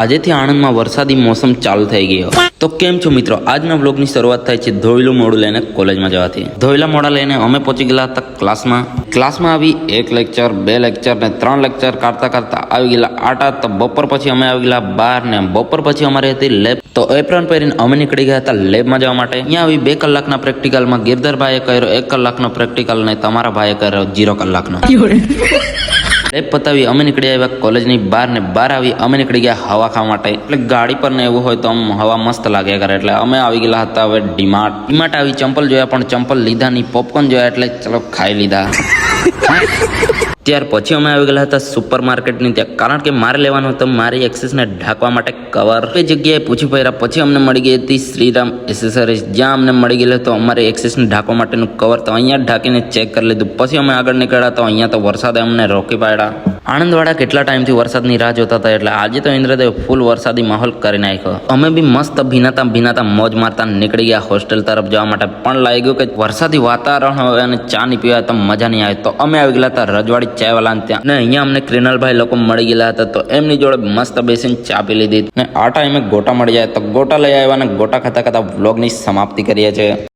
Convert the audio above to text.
આજેથી આણંદમાં વરસાદી મોસમ ચાલુ થઈ ગયો. તો કેમ છો મિત્રો, આજના વ્લોગની શરૂઆત થાય છે ધોઈલું મોડું લઈને કોલેજમાં જવાથી. ધોઈલા મોડા લઈને અમે પહોંચી ગયેલા હતા ક્લાસમાં આવી 1 લેક્ચર 2 લેક્ચર ને 3 લેક્ચર કરતા આવી ગયેલા 8. તો બપોર પછી અમે આવી ગયેલા 12 ને બપોર પછી અમારી હતી લેબ. તો એપ્રોન પહેરીને અમે નીકળી ગયા હતા લેબમાં જવા માટે. અહીંયા આવી 2 કલાકના પ્રેક્ટિકલમાં ગિરધરભાઈએ કર્યો 1 કલાકનો પ્રેક્ટિકલ ને તમારા ભાઈએ કર્યો 0 કલાકનો. લેબ પતાવી અમે નીકળી આવ્યા કોલેજની બહાર ને બહાર આવી અમે નીકળી ગયા હવા ખાવા માટે. એટલે ગાડી પર ને એવું હોય તો આમ હવા મસ્ત લાગ્યા કરે. એટલે અમે આવી ગયેલા હતા હવે ડીમાર્ટ આવી ચંપલ જોયા પણ ચંપલ લીધા નહીં. પોપકોર્ન જોયા એટલે ચલો ખાઈ લીધા. ત્યાર પછી અમે આવી ગયેલા હતા સુપર માર્કેટની ત્યાં, કારણ કે મારે લેવાનું હતું મારી એક્સેસને ઢાંકવા માટે કવર. એ જગ્યાએ પૂછી પડ્યા પછી અમને મળી ગઈ હતી શ્રીરામ એસેસરીઝ, જ્યાં અમને મળી ગયેલું હતું અમારી એક્સેસને ઢાંકવા માટેનું કવર. તો અહીંયા ઢાંકીને ચેક કરી લીધું. પછી અમે આગળ નીકળ્યા તો અહીંયા તો વરસાદે અમને રોકી પાડ્યા. આણંદવાળા કેટલા ટાઈમથી વરસાદની રાહ જોતા હતા, એટલે આજે તો ઇન્દ્રદેવ ફૂલ વરસાદી માહોલ કરી નાખ્યો. અમે બી મસ્ત ભીનાતા મોજ મારતા નીકળી ગયા હોસ્ટેલ તરફ જવા માટે. પણ લાગ્યું કે વરસાદી વાતાવરણ હોય અને ચા નહીં પીવાય તો મજા નહીં આવે. તો અમે આવી ગયેલા હતા રજવાડી ચાયવાલા ત્યાં, ને અહીંયા અમને ક્રિનલભાઈ લોકો મળી ગયેલા હતા. તો એમની જોડે મસ્ત બેસીને ચા પી લીધી. ને આ ટાઈમે ગોટા મળી જાય તો ગોટા લઈ આવ્યા અને ગોટા ખાતા વ્લોગની સમાપ્તિ કરીએ છીએ.